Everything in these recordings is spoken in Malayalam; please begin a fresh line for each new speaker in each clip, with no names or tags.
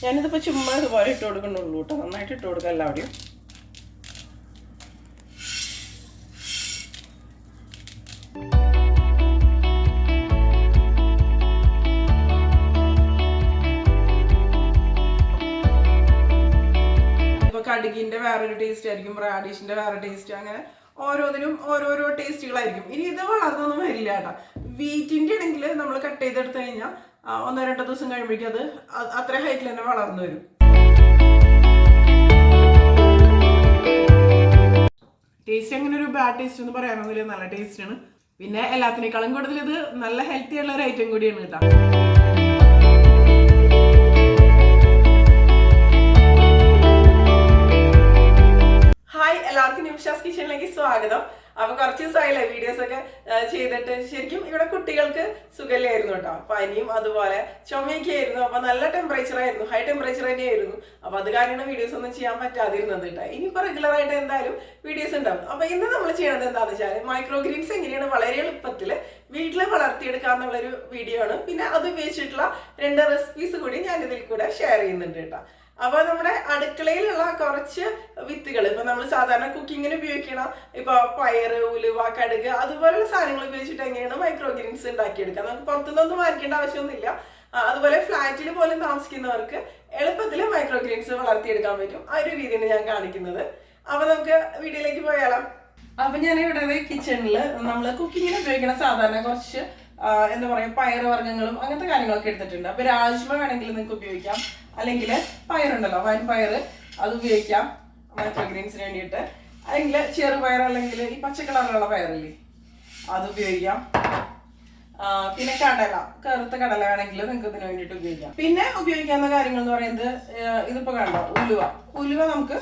ഞാനിതിപ്പോൾ ചുമ്മാ ഇതുപോലെ ഇട്ട് കൊടുക്കുന്നുള്ളൂ കേട്ടോ. നന്നായിട്ട് ഇട്ട് കൊടുക്കാം എല്ലാവരുടെയും. ഇപ്പോൾ കടുകിൻ്റെ വേറൊരു ടേസ്റ്റ് ആയിരിക്കും, റാഡിഷിൻ്റെ വേറെ ടേസ്റ്റ്, അങ്ങനെ ഓരോന്നിനും ഓരോരോ ടേസ്റ്റുകളായിരിക്കും. ഇനി ഇത് വളർന്നൊന്നും വരില്ല കേട്ടോ. വീറ്റിൻ്റെ ആണെങ്കിൽ നമ്മൾ കട്ട് ചെയ്തെടുത്ത് കഴിഞ്ഞാൽ 1-2 ദിവസം കഴിയുമ്പോഴേക്കും അത് അത്ര ഹൈറ്റിൽ തന്നെ വളർന്നു വരും. ടേസ്റ്റ് അങ്ങനെ ഒരു ബാഡ് ടേസ്റ്റ് എന്ന് പറയാനൊന്നുമില്ല, നല്ല ടേസ്റ്റാണ്. പിന്നെ എല്ലാത്തിനേക്കാളും കൂടുതൽ ഇത് നല്ല ഹെൽത്തി ഉള്ള ഒരു ഐറ്റം കൂടിയാണ് കേട്ടോ. ഹായ്, എല്ലാവർക്കും നിംഷാസ് കിച്ചണിലേക്ക് സ്വാഗതം. അപ്പൊ കുറച്ച് ദിവസമായില്ലേ വീഡിയോസ് ഒക്കെ ചെയ്തിട്ട്. ശരിക്കും ഇവിടെ കുട്ടികൾക്ക് സുഖമില്ലായിരുന്നു കേട്ടോ. പനിയും അതുപോലെ ചുമയൊക്കെ ആയിരുന്നു. അപ്പൊ നല്ല ടെമ്പറേച്ചർ ആയിരുന്നു, ഹൈ ടെമ്പറേച്ചർ തന്നെയായിരുന്നു. അപ്പൊ അത് കാരണം വീഡിയോസ് ഒന്നും ചെയ്യാൻ പറ്റാതിരുന്നത് കേട്ടോ. ഇനിയിപ്പോ റെഗുലർ ആയിട്ട് എന്തായാലും വീഡിയോസ് ഉണ്ടാവും. അപ്പൊ ഇന്ന് നമ്മൾ ചെയ്യണത് എന്താണെന്ന് വെച്ചാൽ മൈക്രോ ഗ്രീൻസ് എങ്ങനെയാണ് വളരെ എളുപ്പത്തിൽ വീട്ടിൽ വളർത്തിയെടുക്കാന്നുള്ളൊരു വീഡിയോ ആണ്. പിന്നെ അത് ഉപയോഗിച്ചിട്ടുള്ള 2 റെസിപ്പീസ് കൂടി ഞാൻ ഇതിൽ കൂടെ ഷെയർ ചെയ്യുന്നുണ്ട് കേട്ടോ. അപ്പൊ നമ്മുടെ അടുക്കളയിലുള്ള കുറച്ച് വിത്തുകൾ, ഇപ്പൊ നമ്മൾ സാധാരണ കുക്കിങ്ങിന് ഉപയോഗിക്കണ ഇപ്പൊ പയറ്, ഉലുവ, കടുക് അതുപോലുള്ള സാധനങ്ങൾ ഉപയോഗിച്ചിട്ട് എങ്ങനെയാണ് മൈക്രോ ഗ്രീൻസ് ഉണ്ടാക്കിയെടുക്കുക. നമുക്ക് പുറത്തുനിന്നൊന്നും വാങ്ങിക്കേണ്ട ആവശ്യമൊന്നുമില്ല. അതുപോലെ ഫ്ലാറ്റിൽ പോലും താമസിക്കുന്നവർക്ക് എളുപ്പത്തിൽ മൈക്രോ ഗ്രീൻസ് വളർത്തിയെടുക്കാൻ പറ്റും. ആ ഒരു രീതിയാണ് ഞാൻ കാണിക്കുന്നത്. അപ്പൊ നമുക്ക് വീഡിയോയിലേക്ക് പോയാലോ. അപ്പൊ ഞാൻ ഇവിടെ കിച്ചണിൽ നമ്മൾ കുക്കിങ്ങിന് ഉപയോഗിക്കുന്ന സാധാരണ കുറച്ച് എന്താ പറയുക പയറ് വർഗ്ഗങ്ങളും അങ്ങനത്തെ കാര്യങ്ങളൊക്കെ എടുത്തിട്ടുണ്ട്. അപ്പൊ രാജ്മ വേണമെങ്കിൽ നിങ്ങൾക്ക് ഉപയോഗിക്കാം, അല്ലെങ്കിൽ പയറുണ്ടല്ലോ വൻപയർ, അത് ഉപയോഗിക്കാം മൈക്രോ ഗ്രീൻസിന് വേണ്ടിയിട്ട്. അല്ലെങ്കിൽ ചെറുപയർ, അല്ലെങ്കിൽ ഈ പച്ചക്കളറിലുള്ള പയറില്ലേ അത് ഉപയോഗിക്കാം. പിന്നെ കടല, കറുത്ത കടല വേണമെങ്കിൽ നിങ്ങൾക്ക് ഇതിന് വേണ്ടിയിട്ട് ഉപയോഗിക്കാം. പിന്നെ ഉപയോഗിക്കാവുന്ന കാര്യങ്ങൾ എന്ന് പറയുന്നത് ഇതിപ്പോ കണ്ടോ ഉലുവ നമുക്ക്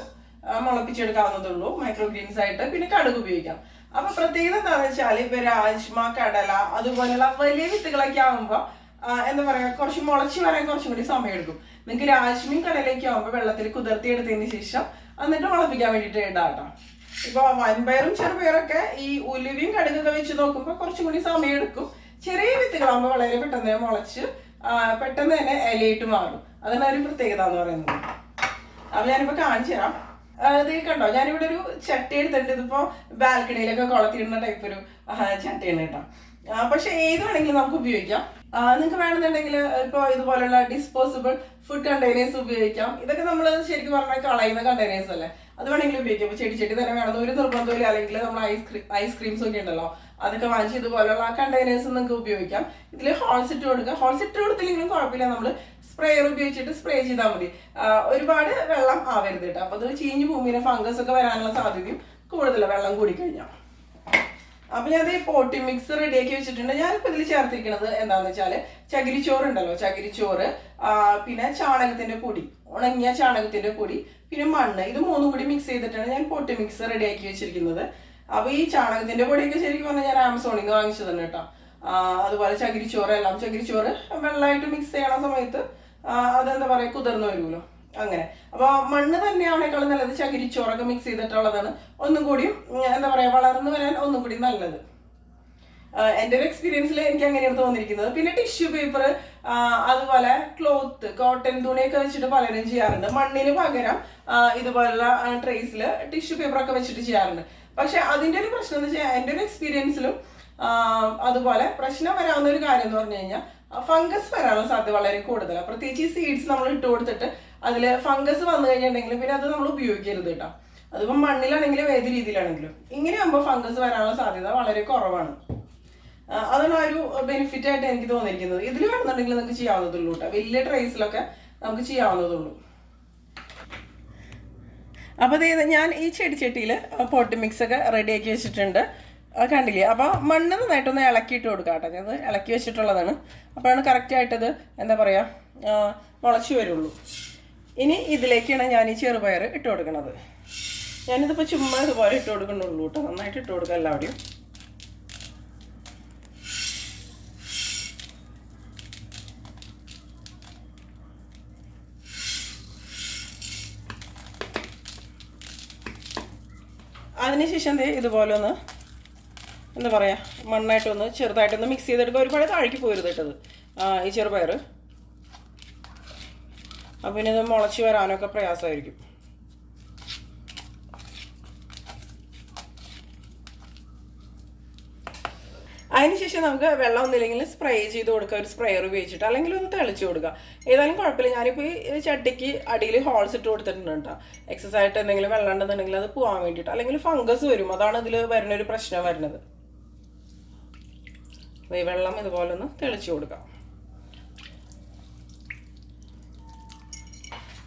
മുളപ്പിച്ചെടുക്കാവുന്നതുള്ളൂ മൈക്രോ ഗ്രീൻസ് ആയിട്ട്. പിന്നെ കടുക് ഉപയോഗിക്കാം. അപ്പൊ പ്രത്യേകത എന്താണെന്ന് വെച്ചാൽ ഇപ്പൊ രാജ്മ, കടല അതുപോലെയുള്ള വലിയ വിത്തുകളൊക്കെ ആകുമ്പോ എന്താ പറയാ കുറച്ച് മുളച്ച് വരാൻ കുറച്ചും കൂടി സമയം എടുക്കും. നിങ്ങൾക്ക് രാജ്മയും കടലയൊക്കെ ആകുമ്പോൾ വെള്ളത്തിൽ കുതിർത്തിയെടുത്തതിന് ശേഷം എന്നിട്ട് മുളപ്പിക്കാൻ വേണ്ടിയിട്ട് ഇടാട്ടോ. ഇപ്പൊ വൻപയറും ചെറുപയറൊക്കെ ഈ ഉലുവയും കടുകൊക്കെ വെച്ച് നോക്കുമ്പോൾ കുറച്ചും കൂടി സമയം എടുക്കും. ചെറിയ വിത്തുകളാകുമ്പോൾ വളരെ പെട്ടെന്ന് മുളച്ച് പെട്ടെന്ന് തന്നെ ഇലയിട്ട് മാറും. അതാണ് ഒരു പ്രത്യേകത എന്ന് പറയുന്നത്. അപ്പൊ ഞാനിപ്പോ കാണിച്ചു തരാം. ഇത് കണ്ടോ, ഞാനിവിടെ ഒരു ചട്ടി എടുത്തിട്ട്, ഇതിപ്പോ ബാൽക്കണിയിലൊക്കെ കൊളത്തിയിടുന്ന ടൈപ്പ് ഒരു ചട്ടിയാണ് കേട്ടോ. പക്ഷെ ഏത് വേണമെങ്കിലും നമുക്ക് ഉപയോഗിക്കാം. നിങ്ങൾക്ക് വേണമെന്നുണ്ടെങ്കിൽ ഇപ്പോൾ ഇതുപോലുള്ള ഡിസ്പോസിബിൾ ഫുഡ് കണ്ടെയ്നേഴ്സ് ഉപയോഗിക്കാം. ഇതൊക്കെ നമ്മൾ ശരിക്കും പറഞ്ഞാൽ കളയുന്ന കണ്ടെയ്നേഴ്സ് അല്ലേ, അത് വേണമെങ്കിൽ ഉപയോഗിക്കാം. ഇപ്പോൾ ചെടി തന്നെ വേണമെന്ന് ഒരു നിർബന്ധമില്ല. അല്ലെങ്കിൽ നമ്മൾ ഐസ്ക്രീംസ് ഒക്കെ ഉണ്ടല്ലോ, അതൊക്കെ വാങ്ങിച്ച് ഇതുപോലുള്ള കണ്ടെയ്നേഴ്സ് നിങ്ങൾക്ക് ഉപയോഗിക്കാം. ഇതിൽ ഹോൾസ് ഇട്ട് കൊടുക്കുക. ഹോൾസ് ഇട്ട് കൊടുത്തില്ലെങ്കിലും കുഴപ്പമില്ല, നമ്മൾ സ്പ്രേയർ ഉപയോഗിച്ചിട്ട് സ്പ്രേ ചെയ്താൽ മതി. ഒരുപാട് വെള്ളം ആവരുത് കേട്ടോ. അപ്പോൾ അത് ചീഞ്ഞ് ഭൂമിയിലെ ഫംഗസ് ഒക്കെ വരാനുള്ള സാധ്യതയും കൂടുതലാണ് വെള്ളം കൂടിക്കഴിഞ്ഞാൽ. അപ്പൊ ഞാൻ ഈ പോട്ടി മിക്സ് റെഡിയാക്കി വെച്ചിട്ടുണ്ട്. ഞാനിപ്പോ ഇതിൽ ചേർത്തിരിക്കുന്നത് എന്താന്ന് വെച്ചാല് ചകിരിച്ചോറ് ഉണ്ടല്ലോ, ചകിരിച്ചോറ്, പിന്നെ ചാണകത്തിന്റെ പൊടി, ഉണങ്ങിയ ചാണകത്തിന്റെ പൊടി, പിന്നെ മണ്ണ്, ഇത് 3 കൂടി മിക്സ് ചെയ്തിട്ടാണ് ഞാൻ പോട്ടി മിക്സ് റെഡിയാക്കി വെച്ചിരിക്കുന്നത്. അപ്പൊ ഈ ചാണകത്തിന്റെ പൊടിയൊക്കെ ശരിക്കും പറഞ്ഞാൽ ഞാൻ ആമസോണിൽ നിന്ന് വാങ്ങിച്ചതാണ് കേട്ടോ. അതുപോലെ ചകിരിച്ചോറ് വെള്ളമായിട്ട് മിക്സ് ചെയ്യണ സമയത്ത് അതെന്താ പറയാ കുതിർന്നു വരുമല്ലോ, അങ്ങനെ. അപ്പൊ മണ്ണ് തന്നെയാണേക്കാളും നല്ലത് ചകിരിച്ചോറൊക്കെ മിക്സ് ചെയ്തിട്ടുള്ളതാണ് ഒന്നും കൂടി എന്താ പറയാ വളർന്നു വരാൻ ഒന്നും കൂടി നല്ലത്. എൻ്റെ ഒരു എക്സ്പീരിയൻസിൽ എനിക്ക് അങ്ങനെയാണ് തോന്നിയിരിക്കുന്നത്. പിന്നെ ടിഷ്യൂ പേപ്പർ, അതുപോലെ ക്ലോത്ത്, കോട്ടൺ തുണിയൊക്കെ വെച്ചിട്ട് പലരും ചെയ്യാറുണ്ട്. മണ്ണിന് പകരം ഇതുപോലുള്ള ട്രേസിൽ ടിഷ്യൂ പേപ്പറൊക്കെ വെച്ചിട്ട് ചെയ്യാറുണ്ട്. പക്ഷെ അതിൻ്റെ ഒരു പ്രശ്നം എന്ന് വെച്ചാൽ എൻ്റെ ഒരു എക്സ്പീരിയൻസിലും അതുപോലെ പ്രശ്നം വരാവുന്ന ഒരു കാര്യം എന്ന് പറഞ്ഞു കഴിഞ്ഞാൽ ഫംഗസ് വരാനുള്ള സാധ്യത വളരെ കൂടുതലാണ്. പ്രത്യേകിച്ച് ഈ സീഡ്സ് നമ്മൾ ഇട്ട് കൊടുത്തിട്ട് അതിൽ ഫംഗസ് വന്നു കഴിഞ്ഞിട്ടുണ്ടെങ്കിൽ പിന്നെ അത് നമ്മൾ ഉപയോഗിക്കരുത് കേട്ടോ. അതിപ്പം മണ്ണിലാണെങ്കിലും ഏത് രീതിയിലാണെങ്കിലും ഇങ്ങനെയാകുമ്പോൾ ഫംഗസ് വരാനുള്ള സാധ്യത വളരെ കുറവാണ്. അതാണ് ആ ഒരു ബെനിഫിറ്റ് ആയിട്ട് എനിക്ക് തോന്നിയിരിക്കുന്നത്. ഇതിൽ വേണമെന്നുണ്ടെങ്കിൽ നമുക്ക് ചെയ്യാവുന്നതുള്ളൂ കേട്ടോ. വലിയ ട്രേസിലൊക്കെ നമുക്ക് ചെയ്യാവുന്നതുള്ളൂ. അപ്പോൾ ഞാൻ ഈ ചെടിച്ചട്ടിയിൽ പോട്ട് മിക്സ് ഒക്കെ റെഡിയാക്കി വെച്ചിട്ടുണ്ട്, കണ്ടില്ലേ. അപ്പോൾ മണ്ണ് നന്നായിട്ടൊന്ന് ഇളക്കിയിട്ട് കൊടുക്കാം കേട്ടോ. ഞാൻ ഇളക്കി വെച്ചിട്ടുള്ളതാണ്. അപ്പോഴാണ് കറക്റ്റായിട്ടത് എന്താ പറയുക മുളച്ച് വരുള്ളൂ. ഇനി ഇതിലേക്കാണ് ഞാൻ ഈ ചെറുപയർ ഇട്ട് കൊടുക്കുന്നത്. ഞാനിതിപ്പോൾ ചുമ്മാ ഇതുപോലെ ഇട്ട് കൊടുക്കുന്നുള്ളൂ കേട്ടോ. നന്നായിട്ട് ഇട്ട് കൊടുക്കാം എല്ലാവരുടെയും. അതിനുശേഷം ഇതുപോലെ ഒന്ന് എന്താ പറയുക മണ്ണായിട്ടൊന്ന് ചെറുതായിട്ടൊന്ന് മിക്സ് ചെയ്തെടുക്കുക. ഒരുപാട് താഴേക്ക് പോരുത് കേട്ടത് ഈ ചെറുപയർ. അപ്പം പിന്നെ ഇത് മുളച്ച് വരാനൊക്കെ പ്രയാസമായിരിക്കും. അതിനുശേഷം നമുക്ക് വെള്ളം ഒന്നില്ലെങ്കിൽ സ്പ്രേ ചെയ്ത് കൊടുക്കുക, ഒരു സ്പ്രെയർ ഉപയോഗിച്ചിട്ട്, അല്ലെങ്കിൽ ഒന്ന് തെളിച്ച് കൊടുക്കുക. ഏതായാലും കുഴപ്പമില്ല. ഞാനിപ്പോൾ ഈ ചട്ടിക്ക് അടിയിൽ ഹോൾസ് ഇട്ട് കൊടുത്തിട്ടുണ്ട് കേട്ടോ. എക്സസ് ആയിട്ട് എന്തെങ്കിലും വെള്ളം ഉണ്ടെന്നുണ്ടെങ്കിൽ അത് പോകാൻ വേണ്ടിയിട്ട്, അല്ലെങ്കിൽ ഫംഗസ് വരും. അതാണ് ഇതിൽ വരുന്നൊരു പ്രശ്നം വരുന്നത്. ഈ വെള്ളം ഇതുപോലെ ഒന്ന് തെളിച്ച് കൊടുക്കാം.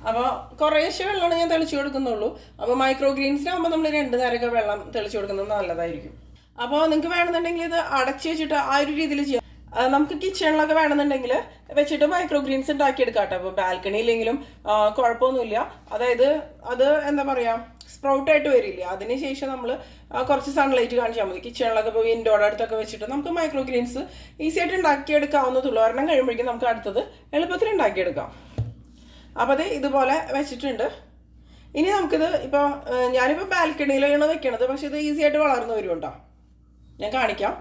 അപ്പോൾ കുറേശ്ശെ വെള്ളമാണ് ഞാൻ തെളിച്ച് കൊടുക്കുന്നുള്ളൂ. അപ്പോൾ മൈക്രോ ഗ്രീൻസിനാകുമ്പോൾ നമ്മൾ 2 നേരമൊക്കെ വെള്ളം തെളിച്ച് കൊടുക്കുന്നത് നല്ലതായിരിക്കും. അപ്പോൾ നിങ്ങൾക്ക് വേണമെന്നുണ്ടെങ്കിൽ ഇത് അടച്ച് വെച്ചിട്ട് ആ ഒരു രീതിയിൽ ചെയ്യാം. നമുക്ക് കിച്ചണിലൊക്കെ വേണമെന്നുണ്ടെങ്കിൽ വെച്ചിട്ട് മൈക്രോ ഗ്രീൻസ് ഉണ്ടാക്കിയെടുക്കാം കേട്ടോ. അപ്പോൾ ബാൽക്കണിയിലെങ്കിലും കുഴപ്പമൊന്നുമില്ല. അതായത് അത് എന്താ പറയുക, സ്പ്രൗട്ടായിട്ട് വരില്ല. അതിനുശേഷം നമ്മൾ കുറച്ച് സൺലൈറ്റ് കാണിച്ചാൽ മതി. കിച്ചണിലൊക്കെ ഇപ്പോൾ വിൻഡോയുടെ അടുത്തൊക്കെ വെച്ചിട്ട് നമുക്ക് മൈക്രോ ഗ്രീൻസ് ഈസി ആയിട്ട് ഉണ്ടാക്കിയെടുക്കാവുന്നതുള്ളൂ. ഒരെണ്ണം കഴിയുമ്പോഴേക്കും നമുക്ക് അടുത്തത് എളുപ്പത്തിൽ ഉണ്ടാക്കിയെടുക്കാം. അപ്പോൾ അത് ഇതുപോലെ വെച്ചിട്ടുണ്ട്. ഇനി നമുക്കിത് ഇപ്പോൾ ഞാനിപ്പോൾ ബാൽക്കണിയിലാണ് വെക്കണത്, പക്ഷെ ഇത് ഈസി ആയിട്ട് വളർന്നു വരും കേട്ടോ. ഞാൻ കാണിക്കാം.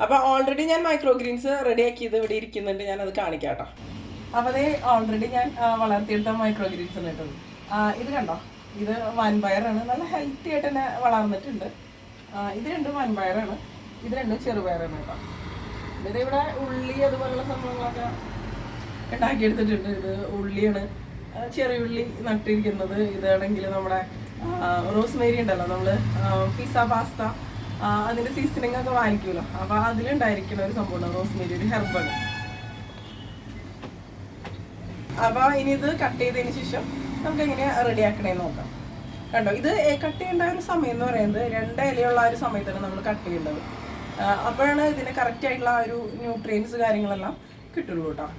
അപ്പോൾ ഓൾറെഡി ഞാൻ മൈക്രോ ഗ്രീൻസ് റെഡിയാക്കിയത് ഇവിടെ ഇരിക്കുന്നുണ്ട്. ഞാനത് കാണിക്കാം കേട്ടോ. അപ്പോൾ അത് ഓൾറെഡി ഞാൻ വളർത്തിയെടുത്ത മൈക്രോ ഗ്രീൻസ് കിട്ടും. ഇത് കണ്ടോ, ഇത് വൻപയറാണ്. നല്ല ഹെൽത്തി ആയിട്ട് തന്നെ വളർന്നിട്ടുണ്ട്. ഇത് 2 വൻപയറാണ്, ഇത് 2 ചെറുപയറാണ് കേട്ടോ. ഇത് ഇവിടെ ഉള്ളി അതുപോലുള്ള സംഭവങ്ങളൊക്കെ ഉണ്ടാക്കിയെടുത്തിട്ടുണ്ട്. ഇത് ഉള്ളിയാണ്, ചെറിയ ഉള്ളി നട്ടിരിക്കുന്നത്. ഇതാണെങ്കിൽ നമ്മുടെ റോസ്മേരി ഉണ്ടല്ലോ, നമ്മൾ പിസ്സ പാസ്ത അതിൻ്റെ സീസണിങ് ഒക്കെ വാങ്ങിക്കുമല്ലോ, അപ്പോൾ അതിലുണ്ടായിരിക്കുന്ന ഒരു സംഭവമാണ് റോസ്മേരി, ഒരു ഹെർബാണ്. അപ്പോൾ ഇനി ഇത് കട്ട് ചെയ്തതിന് ശേഷം നമുക്ക് എങ്ങനെ റെഡിയാക്കണേന്ന് നോക്കാം. കണ്ടോ, ഇത് കട്ട് ചെയ്യേണ്ട ഒരു സമയം എന്ന് പറയുന്നത് 2 ഇലയുള്ള ആ ഒരു സമയത്താണ് നമ്മൾ കട്ട് ചെയ്യേണ്ടത്. അപ്പോഴാണ് ഇതിന് കറക്റ്റ് ആയിട്ടുള്ള ആ ഒരു ന്യൂട്രിയൻസ് കാര്യങ്ങളെല്ലാം കിട്ടുള്ളൂ കേട്ടോ.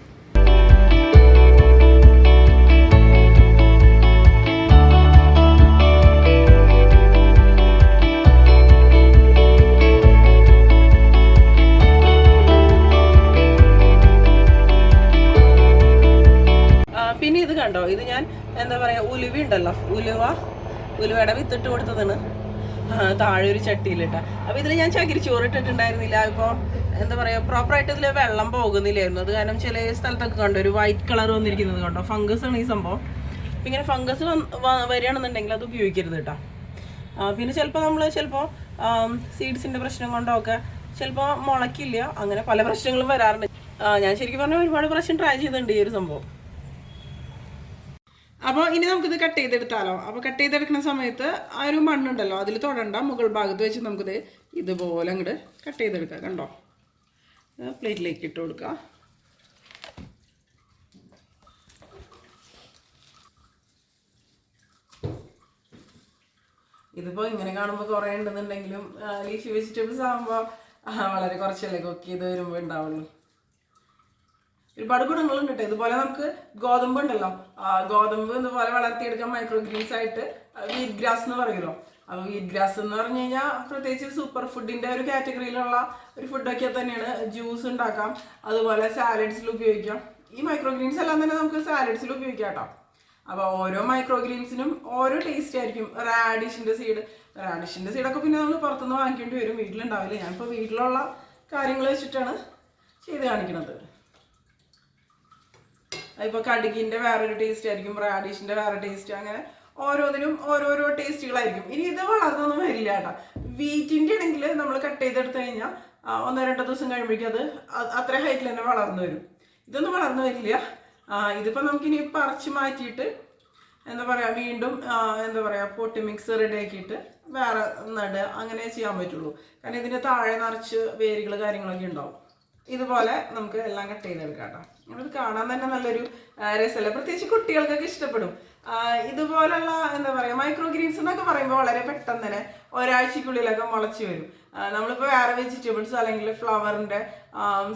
പിന്നെ ഇത് കണ്ടോ, ഇത് ഞാൻ എന്താ പറയുക, ഉലുവ ഉണ്ടല്ലോ, ഉലുവയുടെ വിത്തിട്ട് കൊടുത്തതാണ് താഴെ ഒരു ചട്ടിയിലിട്ട. അപ്പോൾ ഇതിൽ ഞാൻ ചകിരിച്ചോറ് ഇട്ടിട്ടുണ്ടായിരുന്നില്ല. ഇപ്പോൾ എന്താ പറയുക, പ്രോപ്പറായിട്ട് ഇതിൽ വെള്ളം പോകുന്നില്ലായിരുന്നു. അത് കാരണം ചില സ്ഥലത്തൊക്കെ കണ്ടോ ഒരു വൈറ്റ് കളർ വന്നിരിക്കുന്നത് കണ്ടോ, ഫംഗസ് ആണ് ഈ സംഭവം. അപ്പം ഇങ്ങനെ ഫംഗസ് വരികയാണെന്നുണ്ടെങ്കിൽ അത് ഉപയോഗിക്കരുത് കേട്ടോ. പിന്നെ ചിലപ്പോൾ സീഡ്സിൻ്റെ പ്രശ്നം കൊണ്ടൊക്കെ ചിലപ്പോൾ മുളയ്ക്കില്ല. അങ്ങനെ പല പ്രശ്നങ്ങളും വരാറുണ്ട്. ഞാൻ ശരിക്കും പറഞ്ഞാൽ ഒരുപാട് പ്രാവശ്യം ട്രൈ ചെയ്തിട്ടുണ്ട് ഈ ഒരു സംഭവം. അപ്പോൾ ഇനി നമുക്കിത് കട്ട് ചെയ്തെടുത്താലോ. അപ്പോൾ കട്ട് ചെയ്തെടുക്കുന്ന സമയത്ത് ആ ഒരു മണ്ണുണ്ടല്ലോ അതിൽ തൊടണ്ട, മുകൾ ഭാഗത്ത് വെച്ച് നമുക്കിത് ഇതുപോലെ അങ്ങോട്ട് കട്ട് ചെയ്തെടുക്കാം. കണ്ടോ, പ്ലേറ്റിലേക്ക് ഇട്ട് കൊടുക്കുക. ഇതിപ്പോൾ ഇങ്ങനെ കാണുമ്പോൾ കുറേ ഉണ്ടെന്നുണ്ടെങ്കിലും ലീഫി വെജിറ്റബിൾസ് ആകുമ്പോൾ വളരെ കുറച്ചല്ലേ കുക്ക് ചെയ്ത് വരുമ്പോൾ ഉണ്ടാവുള്ളൂ. ഒരുപാട് ഗുണങ്ങളുണ്ട് കേട്ടോ. ഇതുപോലെ നമുക്ക് ഗോതമ്പ് ഉണ്ടല്ലോ, ഗോതമ്പ് ഇതുപോലെ വളർത്തിയെടുക്കാൻ മൈക്രോ ഗ്രീൻസ് ആയിട്ട് വീറ്റ് ഗ്രാസ് എന്ന് പറയുമല്ലോ. അപ്പോൾ വീറ്റ് ഗ്രാസ് എന്ന് പറഞ്ഞു കഴിഞ്ഞാൽ പ്രത്യേകിച്ച് സൂപ്പർ ഫുഡിൻ്റെ ഒരു കാറ്റഗറിയിലുള്ള ഒരു ഫുഡൊക്കെ തന്നെയാണ്. ജ്യൂസ് ഉണ്ടാക്കാം, അതുപോലെ സാലഡ്സിൽ ഉപയോഗിക്കാം. ഈ മൈക്രോ ഗ്രീൻസ് എല്ലാം തന്നെ നമുക്ക് സാലഡ്സിൽ ഉപയോഗിക്കാം കേട്ടോ. അപ്പോൾ ഓരോ മൈക്രോ ഗ്രീൻസിനും ഓരോ ടേസ്റ്റ് ആയിരിക്കും. റാഡിഷിൻ്റെ സീഡൊക്കെ പിന്നെ നമ്മൾ പുറത്തുനിന്ന് വാങ്ങിക്കേണ്ടി വരും, വീട്ടിലുണ്ടാവില്ല. ഞാനിപ്പോൾ വീട്ടിലുള്ള കാര്യങ്ങൾ വെച്ചിട്ടാണ് ചെയ്ത് കാണിക്കുന്നത്. ഇപ്പോൾ കടുകിൻ്റെ വേറൊരു ടേസ്റ്റ് ആയിരിക്കും, റാഡിഷിൻ്റെ വേറെ ടേസ്റ്റ്, അങ്ങനെ ഓരോന്നിനും ഓരോരോ ടേസ്റ്റുകളായിരിക്കും. ഇനി ഇത് വളർന്നൊന്നും വരില്ല കേട്ടോ. വീറ്റിൻ്റെ ആണെങ്കിൽ നമ്മൾ കട്ട് ചെയ്തെടുത്ത് കഴിഞ്ഞാൽ 1-2 ദിവസം കഴിയുമ്പോഴേക്കും അത് അത്ര ഹൈറ്റിൽ തന്നെ വളർന്നു വരും. ഇതൊന്നും വളർന്നു വരില്ല. ഇതിപ്പോൾ നമുക്കിനി പറിച്ച് മാറ്റിയിട്ട് എന്താ പറയുക, വീണ്ടും എന്താ പറയുക, പൊട്ടി മിക്സ് റെഡി ആക്കിയിട്ട് വേറെ നടുക, അങ്ങനെ ചെയ്യാൻ പറ്റുള്ളൂ. കാരണം ഇതിൻ്റെ താഴെ നിറച്ച് വേരുകൾ കാര്യങ്ങളൊക്കെ ഉണ്ടാവും. ഇതുപോലെ നമുക്ക് എല്ലാം കട്ട് ചെയ്തെടുക്കാം കേട്ടോ. ഇത് കാണാൻ തന്നെ നല്ലൊരു രസമല്ല, പ്രത്യേകിച്ച് കുട്ടികൾക്കൊക്കെ ഇഷ്ടപ്പെടും. ഇതുപോലുള്ള എന്താ പറയുക, മൈക്രോ ഗ്രീൻസ് എന്നൊക്കെ പറയുമ്പോൾ വളരെ പെട്ടെന്ന് തന്നെ ഒരാഴ്ചക്കുള്ളിലൊക്കെ മുളച്ച് വരും. നമ്മളിപ്പോൾ വേറെ വെജിറ്റബിൾസ് അല്ലെങ്കിൽ ഫ്ലവറിൻ്റെ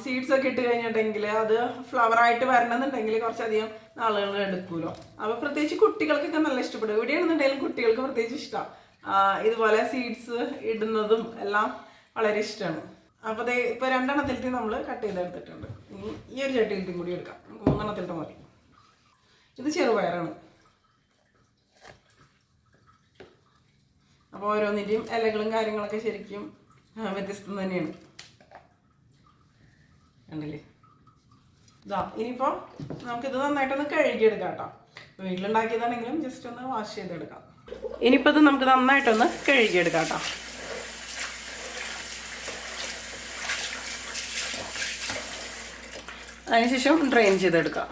സീഡ്സ് ഒക്കെ ഇട്ട് കഴിഞ്ഞിട്ടുണ്ടെങ്കിൽ അത് ഫ്ലവറായിട്ട് വരണമെന്നുണ്ടെങ്കിൽ കുറച്ചധികം നാളുകൾ എടുക്കുമല്ലോ. അപ്പോൾ പ്രത്യേകിച്ച് കുട്ടികൾക്കൊക്കെ നല്ല ഇഷ്ടപ്പെടും. എവിടെയാണെന്നുണ്ടെങ്കിലും കുട്ടികൾക്ക് പ്രത്യേകിച്ച് ഇഷ്ടമാണ്. ഇതുപോലെ സീഡ്സ് ഇടുന്നതും എല്ലാം വളരെ ഇഷ്ടമാണ്. അപ്പോൾ അതേ ഇപ്പോൾ 2 എണ്ണത്തിലത്തെ നമ്മൾ കട്ട് ചെയ്തെടുത്തിട്ടുണ്ട്. ഈ ഒരു ചട്ടിയിലത്തെയും കൂടി എടുക്കാം, നമുക്ക് 3 എണ്ണത്തിലത്തെ മതി. ഇത് ചെറുപയറാണ്. അപ്പോൾ ഓരോന്നിൻ്റെയും ഇലകളും കാര്യങ്ങളൊക്കെ ശരിക്കും വ്യത്യസ്തം തന്നെയാണ്, കണ്ടില്ലേ. ഇനിയിപ്പോൾ നമുക്കിത് നന്നായിട്ടൊന്ന് കഴുകിയെടുക്കാം കേട്ടോ. വീട്ടിലുണ്ടാക്കിയതാണെങ്കിലും ജസ്റ്റ് ഒന്ന് വാഷ് ചെയ്തെടുക്കാം. ഇനിയിപ്പോൾ ഇത് നമുക്ക് നന്നായിട്ടൊന്ന് കഴുകിയെടുക്കാം കേട്ടോ. അതിനുശേഷം ഡ്രെയിൻ ചെയ്തെടുക്കാം.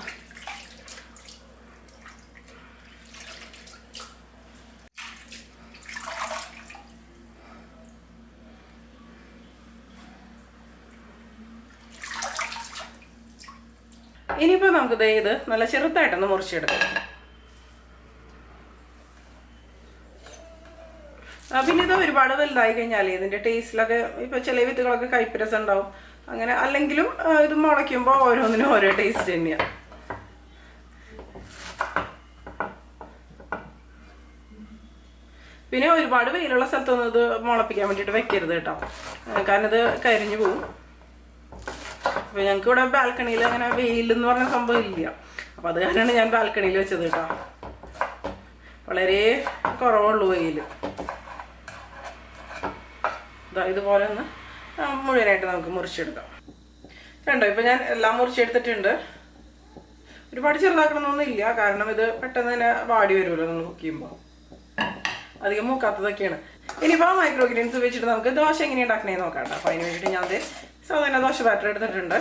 ഇനിയിപ്പോൾ നമുക്ക് ഇത് നല്ല ചെറുതായിട്ടൊന്ന് മുറിച്ചെടുക്കാം. പിന്നെ ഇത് ഒരുപാട് വലുതായി കഴിഞ്ഞാൽ ഇതിൻ്റെ ടേസ്റ്റിലൊക്കെ ഇപ്പോൾ ചില വിത്തുകളൊക്കെ കയ്പ്പ് ഉണ്ടാവും. അങ്ങനെ അല്ലെങ്കിലും ഇത് മുളയ്ക്കുമ്പോൾ ഓരോന്നിനും ഓരോ ടേസ്റ്റ് തന്നെയാണ്. പിന്നെ ഒരുപാട് വെയിലുള്ള സ്ഥലത്തൊന്നും ഇത് മുളപ്പിക്കാൻ വേണ്ടിയിട്ട് വെക്കരുത് കേട്ടോ, കാരണം ഇത് കരിഞ്ഞു പോവും. അപ്പോൾ ഞങ്ങൾക്ക് ഇവിടെ ബാൽക്കണിയിൽ അങ്ങനെ വെയിലെന്ന് പറഞ്ഞ സംഭവം ഇല്ല. അപ്പോൾ അത് കാരണമാണ് ഞാൻ ബാൽക്കണിയിൽ വെച്ചത് കേട്ടോ. വളരെ കുറവുള്ളൂ വെയിൽ. ഇതുപോലെ ഒന്ന് മുഴുവനായിട്ട് നമുക്ക് മുറിച്ചെടുക്കാം. കണ്ടോ, ഇപ്പം ഞാൻ എല്ലാം മുറിച്ചെടുത്തിട്ടുണ്ട്. ഒരുപാട് ചെറുതാക്കണമെന്നൊന്നും ഇല്ല, കാരണം ഇത് പെട്ടെന്ന് തന്നെ വാടി വരുമല്ലോ നമ്മൾ കുക്ക് ചെയ്യുമ്പോൾ. അധികം മൂക്കാത്തതൊക്കെയാണ്. ഇനിയിപ്പോൾ മൈക്രോ ഗ്രീൻസ് വെച്ചിട്ട് നമുക്ക് ദോശ എങ്ങനെ ഉണ്ടാക്കണേന്ന് നോക്കാം കേട്ടോ. അപ്പോൾ അതിന് വേണ്ടിയിട്ട് ഞാൻ സാധാരണ ദോശ ബാറ്റർ എടുത്തിട്ടുണ്ട്.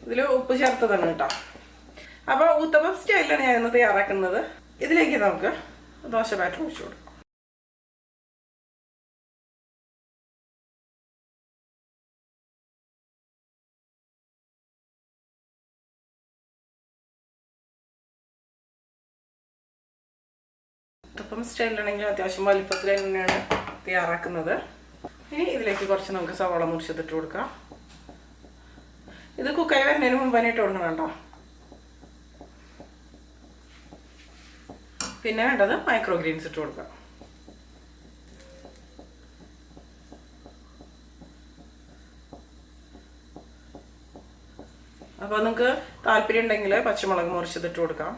ഇതിൽ ഉപ്പ് ചേർത്തതാണ് കേട്ടോ. അപ്പോൾ ഉത്തപ്പം സ്റ്റൈലിലാണ് ഞാൻ ഇന്ന് തയ്യാറാക്കുന്നത്. ഇതിലേക്ക് നമുക്ക് ദോശ ബാറ്റർ ഒഴിച്ചു കൊടുക്കാം. ഉത്തപ്പം സ്റ്റൈലിലാണെങ്കിൽ അത്യാവശ്യം വലിപ്പത്തിൽ തന്നെയാണ് തയ്യാറാക്കുന്നത്. ഇനി ഇതിലേക്ക് കുറച്ച് നമുക്ക് സവാള മുറിച്ചിട്ട് കൊടുക്കാം. ഇത് കുക്കായി വരുന്നതിന് മുമ്പ് തന്നെ ഇട്ട് കൊടുക്കണം കേട്ടോ. പിന്നെ വേണ്ടത് മൈക്രോ ഗ്രീൻസ് ഇട്ട് കൊടുക്കാം. അപ്പോൾ നിങ്ങൾക്ക് താല്പര്യം ഉണ്ടെങ്കിൽ പച്ചമുളക് മുറിച്ചിട്ട് കൊടുക്കാം.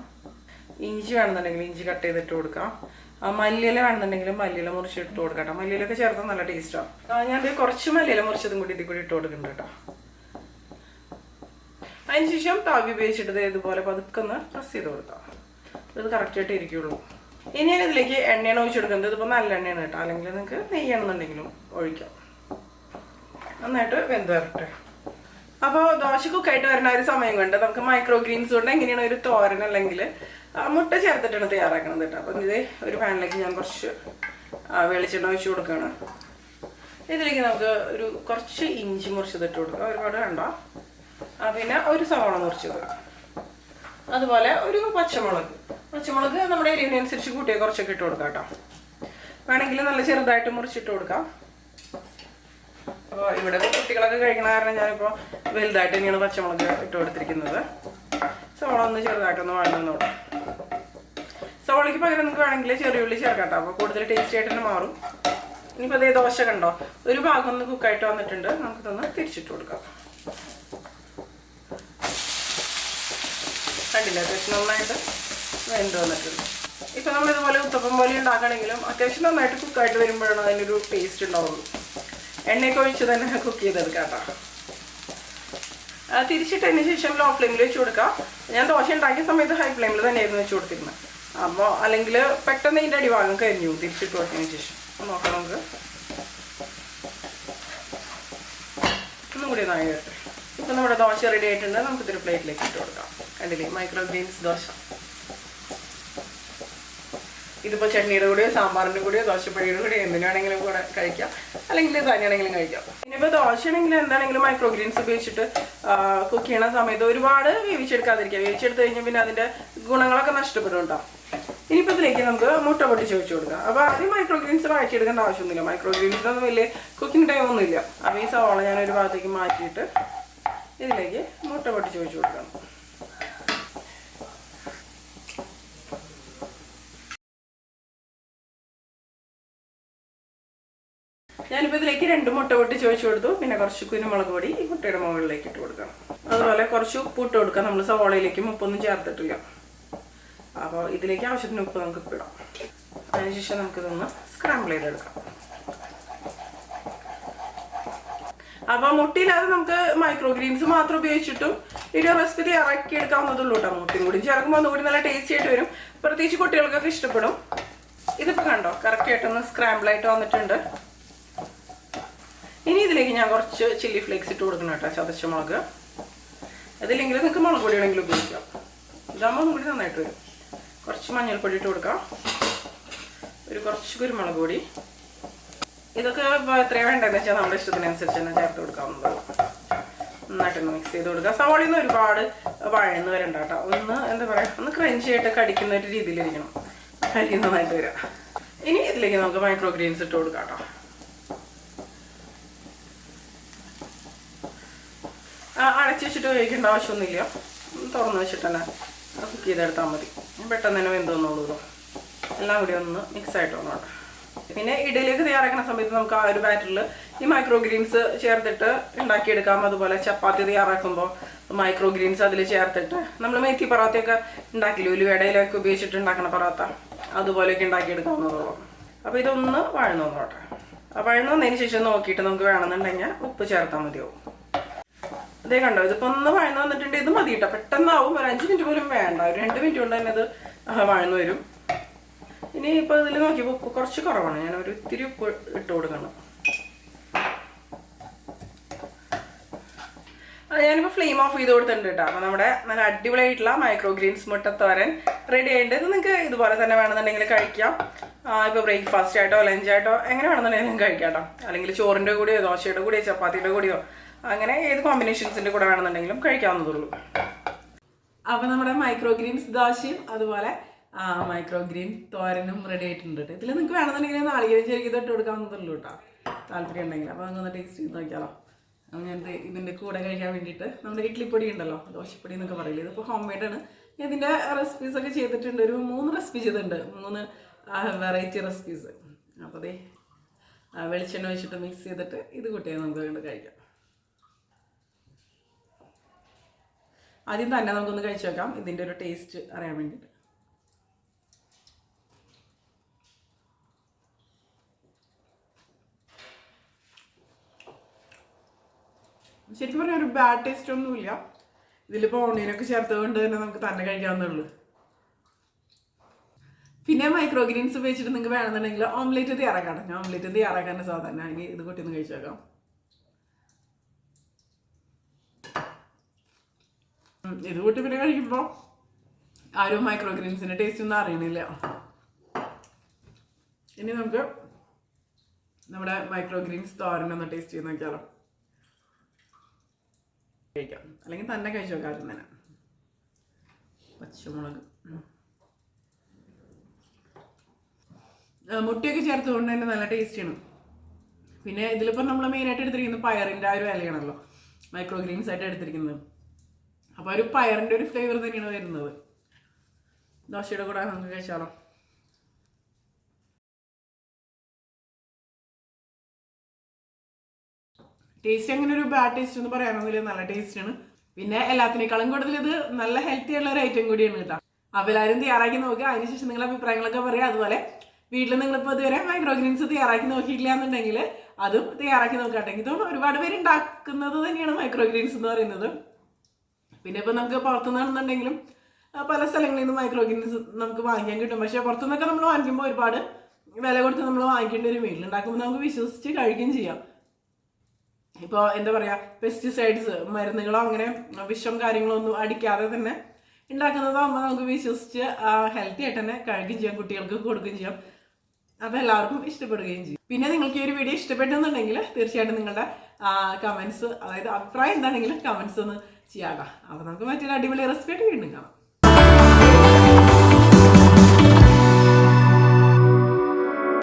ഇഞ്ചി വേണമെന്നുണ്ടെങ്കിൽ ഇഞ്ചി കട്ട് ചെയ്തിട്ട് കൊടുക്കാം. മല്ലിയില വേണമെന്നുണ്ടെങ്കിൽ മല്ലിയില മുറിച്ചിട്ട് കൊടുക്കാം. മല്ലിയിലൊക്കെ ചേർത്താൽ നല്ല ടേസ്റ്റാണ്. ഞാൻ കുറച്ച് മല്ലിയില മുറിച്ചതും കൂടി ഇതിൽ കൂടി ഇട്ട് കൊടുക്കുന്നുണ്ട് കേട്ടോ. അതിനുശേഷം താവി ഉപയോഗിച്ചിട്ട് ഇതുപോലെ പതുക്കെ ഒന്ന് പ്രസ് ചെയ്ത് കൊടുക്കാം. ഇത് കറക്റ്റായിട്ട് ഇരിക്കുള്ളൂ. ഇനി ഞാൻ ഇതിലേക്ക് എണ്ണയാണ് ഒഴിച്ചു കൊടുക്കുന്നത്. ഇതിപ്പോൾ നല്ല എണ്ണയാണ് കേട്ടോ, അല്ലെങ്കിൽ നിങ്ങൾക്ക് നെയ്യാണെന്നുണ്ടെങ്കിലും ഒഴിക്കാം. നന്നായിട്ട് വെന്ത് വരട്ടെ. അപ്പോൾ ദോശ കുക്കായിട്ട് വരുന്ന ഒരു സമയം കൊണ്ട് നമുക്ക് മൈക്രോ ഗ്രീൻസ് കൊണ്ട് എങ്ങനെയാണ് ഒരു തോരൻ അല്ലെങ്കിൽ മുട്ട ചേർത്തിട്ടാണ് തയ്യാറാക്കുന്നത് കേട്ടോ. അപ്പം ഇത് ഒരു പാനിലേക്ക് ഞാൻ കുറച്ച് വെളിച്ചെണ്ണ ഒഴിച്ച് കൊടുക്കുകയാണ്. ഇതിലേക്ക് നമുക്ക് കുറച്ച് ഇഞ്ചി മുറിച്ചതിട്ട് കൊടുക്കാം, ഒരുപാട് വേണ്ട. പിന്നെ ഒരു സവാള മുറിച്ചത്, അതുപോലെ ഒരു പച്ചമുളക് നമ്മുടെ എരിവിനനുസരിച്ച് കൂട്ടിയ കുറച്ചൊക്കെ ഇട്ട് കൊടുക്കാം കേട്ടോ. വേണമെങ്കിൽ നല്ല ചെറുതായിട്ട് മുറിച്ചിട്ട് കൊടുക്കാം. അപ്പോൾ ഇവിടെ കുട്ടികളൊക്കെ കഴിക്കണ കാരണം ഞാനിപ്പോൾ വലുതായിട്ട് തന്നെയാണ് പച്ചമുളക് ഇട്ട് കൊടുത്തിരിക്കുന്നത്. സവാള ഒന്ന് ചെറുതായിട്ടൊന്ന് വഴന്നോളൂ. സവാളയ്ക്ക് പകരം നിങ്ങൾക്ക് വേണമെങ്കിൽ ചെറിയ ഉള്ളി ചേർക്കാം കേട്ടോ. അപ്പോൾ കൂടുതൽ ടേസ്റ്റി ആയിട്ട് തന്നെ മാറും. ഇനിയിപ്പോൾ അതേ ദോശ കണ്ടോ, ഒരു ഭാഗം ഒന്ന് കുക്കായിട്ട് വന്നിട്ടുണ്ട്. നമുക്കിതൊന്ന് തിരിച്ചിട്ട് കൊടുക്കാം. കണ്ടില്ല, അത്യാവശ്യം നന്നായിട്ട് വെന്ത് വന്നിട്ടുണ്ട്. ഇപ്പം നമ്മളിതുപോലെ ഉത്തപ്പം പോലെ ഉണ്ടാക്കണമെങ്കിലും അത്യാവശ്യം നന്നായിട്ട് കുക്കായിട്ട് വരുമ്പോഴാണ് അതിനൊരു ടേസ്റ്റ് ഉണ്ടാവുള്ളൂ. എണ്ണയൊക്കെ ഒഴിച്ച് തന്നെ കുക്ക് ചെയ്തെടുക്കാം കേട്ടോ. തിരിച്ചിട്ടതിന് ശേഷം ലോ ഫ്ലെയിമിൽ വെച്ച് കൊടുക്കാം. ഞാൻ ദോശ ഉണ്ടാക്കിയ സമയത്ത് ഹൈ ഫ്ലെയിമിൽ തന്നെയായിരുന്നു വെച്ച് കൊടുത്തിരുന്നത്. അപ്പോൾ അല്ലെങ്കിൽ പെട്ടെന്ന് ഇതിൻ്റെ അടിഭാഗം കരിഞ്ഞു തിരിച്ചിട്ട് കൊടുത്തതിന് ശേഷം. നോക്കാം, നമുക്ക് ഒന്നും കൂടി നായി വരട്ടെ. ഇപ്പം നമ്മുടെ ദോശ റെഡി ആയിട്ടുണ്ട്. നമുക്കിതൊരു പ്ലേറ്റിലേക്ക് ഇട്ട് കൊടുക്കാം. കണ്ടില്ലേ, മൈക്രോ ഗ്രീൻസ് ദോശ. ഇതിപ്പോൾ ചട്നിയുടെ കൂടെയോ സാമ്പാറിൻ്റെ കൂടെയോ ദോശപ്പൊടിയുടെ കൂടെയോ എന്തിനാണെങ്കിലും കൂടെ കഴിക്കാം, അല്ലെങ്കിൽ തന്നെയാണെങ്കിലും കഴിക്കാം. ഇനിയിപ്പോൾ ദോശയാണെങ്കിലും എന്താണെങ്കിലും മൈക്രോ ഗ്രീൻസ് ഉപയോഗിച്ചിട്ട് കുക്ക് ചെയ്യണ സമയത്ത് ഒരുപാട് വേവിച്ചെടുക്കാതിരിക്കുക. വേവിച്ചെടുത്ത് കഴിഞ്ഞാൽ പിന്നെ അതിൻ്റെ ഗുണങ്ങളൊക്കെ നഷ്ടപ്പെടും കേട്ടോ. ഇനിയിപ്പോൾ ഇതിലേക്ക് നമുക്ക് മുട്ട പൊട്ടിച്ച് വെച്ച് കൊടുക്കാം. അപ്പോൾ ആദ്യം മൈക്രോ ഗ്രീൻസ് വഴറ്റിയെടുക്കേണ്ട ആവശ്യമൊന്നുമില്ല. മൈക്രോ ഗ്രീൻസിനൊന്നും വലിയ കുക്കിംഗ് ടൈമൊന്നുമില്ല. അപ്പോൾ ഈ സവാള ഞാനൊരു ഭാഗത്തേക്ക് മാറ്റിയിട്ട് ഇതിലേക്ക് മുട്ട പൊട്ടിച്ച് വെച്ച് കൊടുക്കാം. ഞാനിപ്പോൾ ഇതിലേക്ക് 2 മുട്ട പൊട്ടിച്ച് വെച്ച് കൊടുത്തു. പിന്നെ കുറച്ച് കുരുമുളക് പൊടി ഈ മുട്ടയുടെ മുകളിലേക്ക് ഇട്ട് കൊടുക്കണം. അതുപോലെ കുറച്ച് ഉപ്പ് ഇട്ട് കൊടുക്കാം. നമ്മൾ സവാളയിലേക്കും ഉപ്പൊന്നും ചേർത്തിട്ടില്ല. അപ്പോൾ ഇതിലേക്ക് ആവശ്യത്തിന് ഉപ്പ് നമുക്ക് ഇടാം. അതിനുശേഷം നമുക്കിതൊന്ന് സ്ക്രാമ്പിൾ ചെയ്തെടുക്കാം. അപ്പോൾ മുട്ടയില്ലാതെ നമുക്ക് മൈക്രോ ഗ്രീൻസ് മാത്രം ഉപയോഗിച്ചിട്ടും ഈ ഒരു റെസിപ്പി തയ്യാറാക്കി എടുക്കാവുന്നതുള്ളൂ കേട്ടോ. മുട്ടയും കൂടി ചേർക്കുമ്പോൾ ഒന്നുകൂടി നല്ല ടേസ്റ്റി ആയിട്ട് വരും. പ്രത്യേകിച്ച് കുട്ടികൾക്കൊക്കെ ഇഷ്ടപ്പെടും. ഇതിപ്പോൾ കണ്ടോ കറക്റ്റായിട്ടൊന്ന് സ്ക്രാമ്പിളായിട്ട് വന്നിട്ടുണ്ട്. ഇനി ഇതിലേക്ക് ഞാൻ കുറച്ച് ചില്ലി ഫ്ലേക്സ് ഇട്ട് കൊടുക്കണം കേട്ടോ, ചതച്ച മുളക്. അതില്ലെങ്കിൽ നിങ്ങൾക്ക് മുളക് പൊടി വേണമെങ്കിലും ഉപയോഗിക്കാം. ഇതാകുമ്പോൾ ഒന്നും കൂടി നന്നായിട്ട് വരും. കുറച്ച് മഞ്ഞൾപ്പൊടി ഇട്ട് കൊടുക്കാം, ഒരു കുറച്ച് കുരുമുളക് പൊടി. ഇതൊക്കെ എത്രയാണ് വേണ്ടതെന്ന് വെച്ചാൽ നമ്മുടെ ഇഷ്ടത്തിനനുസരിച്ച് തന്നെ ചേർത്ത് കൊടുക്കാവുന്നതാണ്. നന്നായിട്ടൊന്ന് മിക്സ് ചെയ്ത് കൊടുക്കുക. സവാളയിൽ നിന്ന് ഒരുപാട് വഴന്ന് വരണ്ട കേട്ടോ. ഒന്ന് എന്താ പറയുക, ഒന്ന് ക്രഞ്ചി ആയിട്ട് കടിക്കുന്ന ഒരു രീതിയിലിരിക്കണം, കടിക്കുന്ന നന്നായിട്ട് വരിക. ഇനി ഇതിലേക്ക് നമുക്ക് മൈക്രോ ഗ്രീൻസ് ഇട്ട് കൊടുക്കാം കേട്ടോ. അടച്ചു വെച്ചിട്ട് ഉപയോഗിക്കേണ്ട ആവശ്യമൊന്നുമില്ല, തുറന്ന് വെച്ചിട്ട് തന്നെ കുക്ക് ചെയ്തെടുത്താൽ മതി. പെട്ടെന്ന് തന്നെ വെന്ത് വന്നോളൂല്ലോ. എല്ലാം കൂടി ഒന്ന് മിക്സ് ആയിട്ട് വന്നോട്ടെ. പിന്നെ ഇഡലിയൊക്കെ തയ്യാറാക്കുന്ന സമയത്ത് നമുക്ക് ആ ഒരു ബാറ്ററിൽ ഈ മൈക്രോ ഗ്രീൻസ് ചേർത്തിട്ട് ഉണ്ടാക്കിയെടുക്കാം. അതുപോലെ ചപ്പാത്തി തയ്യാറാക്കുമ്പോൾ മൈക്രോ ഗ്രീൻസ് അതിൽ ചേർത്തിട്ട് നമ്മൾ മേത്തി പറാത്തയൊക്കെ ഉണ്ടാക്കില്ല, ഉലുവടയിലൊക്കെ ഉപയോഗിച്ചിട്ട് ഉണ്ടാക്കുന്ന പറാത്ത, അതുപോലെയൊക്കെ ഉണ്ടാക്കിയെടുക്കാവുന്നതുള്ളൂ. അപ്പോൾ ഇതൊന്ന് വഴന്നു വന്നോട്ടെ. വഴന്നു വന്നതിന് ശേഷം നോക്കിയിട്ട് നമുക്ക് വേണമെന്നുണ്ടെങ്കിൽ ഉപ്പ് ചേർത്താൽ മതിയാവും. ഇതേ കണ്ടോ, ഇതിപ്പോൾ ഒന്ന് വഴന്നു വന്നിട്ടുണ്ട്. ഇത് മതി കേട്ടോ, പെട്ടെന്നാവും. ഒരു 5 മിനിറ്റ് പോലും വേണ്ട, ഒരു 2 മിനിറ്റ് കൊണ്ട് തന്നെ ഇത് വഴന്നു വരും. ഇനി ഇപ്പോൾ ഇതിൽ നോക്കിയപ്പോൾ ഉപ്പ് കുറച്ച് കുറവാണ്, ഞാൻ ഒരു ഇത്തിരി ഉപ്പ് ഇട്ട് കൊടുക്കണം. ഞാനിപ്പോൾ ഫ്ലെയിം ഓഫ് ചെയ്ത് കൊടുത്തിട്ടുണ്ട് കേട്ടോ. അപ്പോൾ നമ്മുടെ നല്ല അടിപൊളിയായിട്ടുള്ള മൈക്രോ ഗ്രീൻസ് മുട്ടത്തോരൻ റെഡി ആയിട്ട്. ഇത് നിങ്ങൾക്ക് ഇതുപോലെ തന്നെ വേണമെന്നുണ്ടെങ്കിൽ കഴിക്കാം. ഇപ്പോൾ ബ്രേക്ക്ഫാസ്റ്റ് ആയിട്ടോ ലഞ്ചായിട്ടോ എങ്ങനെ വേണമെന്നുണ്ടെങ്കിലും കഴിക്കാം കേട്ടോ. അല്ലെങ്കിൽ ചോറിൻ്റെ കൂടെയോ ദോശയുടെ കൂടെയോ ചപ്പാത്തിയുടെ കൂടെയോ അങ്ങനെ ഏത് കോമ്പിനേഷൻസിൻ്റെ കൂടെ വേണമെന്നുണ്ടെങ്കിലും കഴിക്കാവുന്നതുള്ളൂ. അപ്പോൾ നമ്മുടെ മൈക്രോ ഗ്രീൻസ് ദോശയും അതുപോലെ മൈക്രോ ഗ്രീൻ തോരനും റെഡി ആയിട്ടുണ്ട്. ഇതിൽ നിങ്ങൾക്ക് വേണമെന്നുണ്ടെങ്കിൽ നാളികേരം ചെറുക്കി ഇട്ട് കൊടുക്കാവുന്നതുള്ളൂ കേട്ടോ, താല്പര്യം ഉണ്ടെങ്കിൽ. അപ്പോൾ അങ്ങനെ ടേസ്റ്റ് ചെയ്ത് നോക്കിയാലോ. ഞാൻ ഇതിൻ്റെ കൂടെ കഴിക്കാൻ വേണ്ടിയിട്ട് നമ്മുടെ ഇഡ്ലിപ്പൊടി ഉണ്ടല്ലോ, ദോശപ്പൊടി എന്നൊക്കെ പറയില്ല, ഇതിപ്പോൾ ഹോം മെയ്ഡാണ്. ഞാൻ ഇതിൻ്റെ റെസിപ്പീസൊക്കെ ചെയ്തിട്ടുണ്ട്, ഒരു 3 റെസിപ്പി ചെയ്തിട്ടുണ്ട്, 3 വെറൈറ്റി റെസിപ്പീസ്. അപ്പോൾ അതേ വെളിച്ചെണ്ണ ഒഴിച്ചിട്ട് മിക്സ് ചെയ്തിട്ട് ഇത് കൂട്ടിയാൽ നമുക്ക് കണ്ട് കഴിക്കാം. ആദ്യം തന്നെ നമുക്കൊന്ന് കഴിച്ചു നോക്കാം, ഇതിൻ്റെ ഒരു ടേസ്റ്റ് അറിയാൻ വേണ്ടിയിട്ട്. ശരിക്കും പറഞ്ഞാൽ ഒരു ബാഡ് ടേസ്റ്റ് ഒന്നുമില്ല. ഇതിലിപ്പോൾ ഓണിയനൊക്കെ ചേർത്തുകൊണ്ട് തന്നെ നമുക്ക് തന്നെ കഴിക്കാവുന്നുള്ളൂ. പിന്നെ മൈക്രോ ഗ്രീൻസ് ഉപയോഗിച്ചിട്ട് നിങ്ങൾക്ക് വേണമെന്നുണ്ടെങ്കിൽ ഓംലേറ്റ് തയ്യാറാക്കാം. ഞാൻ ഓംലേറ്റ് തയ്യാറാക്കാൻ സാധാരണ ആണെങ്കിൽ ഇത് കൂട്ടി ഒന്ന് കഴിച്ചേക്കാം. ഇത് കൂട്ടി പിന്നെ കഴിക്കുമ്പോൾ ആരും മൈക്രോ ഗ്രീൻസിൻ്റെ ടേസ്റ്റ് ഒന്നും അറിയണില്ല. ഇനി നമുക്ക് നമ്മുടെ മൈക്രോ ഗ്രീൻസ് തോരനൊന്ന് ടേസ്റ്റ് ചെയ്ത് നോക്കിയാലോ. കഴിക്കാം, അല്ലെങ്കിൽ തന്നെ കഴിച്ചു നോക്കാം. ആദ്യം തന്നെ പച്ചമുളക് മുട്ടയൊക്കെ ചേർത്തുകൊണ്ട് തന്നെ നല്ല ടേസ്റ്റിയാണ്. പിന്നെ ഇതിലിപ്പോൾ നമ്മൾ മെയിനായിട്ട് എടുത്തിരിക്കുന്നത് പയറിൻ്റെ ആ ഒരു ഇലയാണല്ലോ മൈക്രോ ഗ്രീൻസ് ആയിട്ട് എടുത്തിരിക്കുന്നത്. അപ്പോൾ ഒരു പയറിൻ്റെ ഒരു ഫ്ലേവർ തന്നെയാണ് വരുന്നത്. ദോശയുടെ കൂടെ നമുക്ക് കഴിച്ചാലോ. ടേസ്റ്റ് അങ്ങനെ ഒരു ബാഡ് ടേസ്റ്റ് എന്ന് പറയാനൊന്നുമില്ല, നല്ല ടേസ്റ്റാണ്. പിന്നെ എല്ലാത്തിനേക്കാളും കൂടുതൽ ഇത് നല്ല ഹെൽത്തി ആയിട്ടുള്ള ഒരു ഐറ്റം കൂടിയാണ് കേട്ടോ. അപ്പോൾ എല്ലാവരും തയ്യാറാക്കി നോക്കുക, അതിനുശേഷം നിങ്ങളുടെ അഭിപ്രായങ്ങളൊക്കെ പറയുക. അതുപോലെ വീട്ടിൽ നിങ്ങളിപ്പോൾ ഇതുവരെ മൈക്രോ ഗ്രീൻസ് തയ്യാറാക്കി നോക്കിയിട്ടില്ല എന്നുണ്ടെങ്കിൽ അതും തയ്യാറാക്കി നോക്കാട്ടെങ്കിൽ ഇതും ഒരുപാട് പേര് ഉണ്ടാക്കുന്നത് തന്നെയാണ് മൈക്രോ ഗ്രീൻസ് എന്ന് പറയുന്നത്. പിന്നെ ഇപ്പോൾ നമുക്ക് പുറത്തുനിന്നാണെന്നുണ്ടെങ്കിലും പല സ്ഥലങ്ങളിൽ നിന്ന് മൈക്രോ ഗ്രീൻസ് നമുക്ക് വാങ്ങിക്കാൻ കിട്ടും. പക്ഷേ പുറത്തുനിന്നൊക്കെ നമ്മൾ വാങ്ങിക്കുമ്പോൾ ഒരുപാട് വില കൊടുത്ത് നമ്മൾ വാങ്ങിക്കേണ്ടി വരും. വീട്ടിലുണ്ടാക്കുമ്പോൾ നമുക്ക് വിശ്വസിച്ച് കഴിക്കുകയും ചെയ്യാം. ഇപ്പോൾ എന്താ പറയുക, പെസ്റ്റിസൈഡ്സ് മരുന്നുകളോ അങ്ങനെ വിഷം കാര്യങ്ങളോ ഒന്നും അടിക്കാതെ തന്നെ ഉണ്ടാക്കുന്നതാകുമ്പോൾ നമുക്ക് വിശ്വസിച്ച് ഹെൽത്തി ആയിട്ട് തന്നെ കഴിക്കുകയും ചെയ്യാം, കുട്ടികൾക്ക് കൊടുക്കുകയും ചെയ്യാം. അപ്പോൾ എല്ലാവർക്കും ഇഷ്ടപ്പെടുകയും ചെയ്യും. പിന്നെ നിങ്ങൾക്ക് ഈ ഒരു വീഡിയോ ഇഷ്ടപ്പെട്ടെന്നുണ്ടെങ്കിൽ തീർച്ചയായിട്ടും നിങ്ങളുടെ കമൻസ്, അതായത് അഭിപ്രായം എന്താണെങ്കിലും കമൻസ് ഒന്ന് ചെയ്യാം. അപ്പോൾ നമുക്ക് മറ്റൊരു അടിപൊളി റെസിപ്പി ആയിട്ട് വീണ്ടും കാണാം.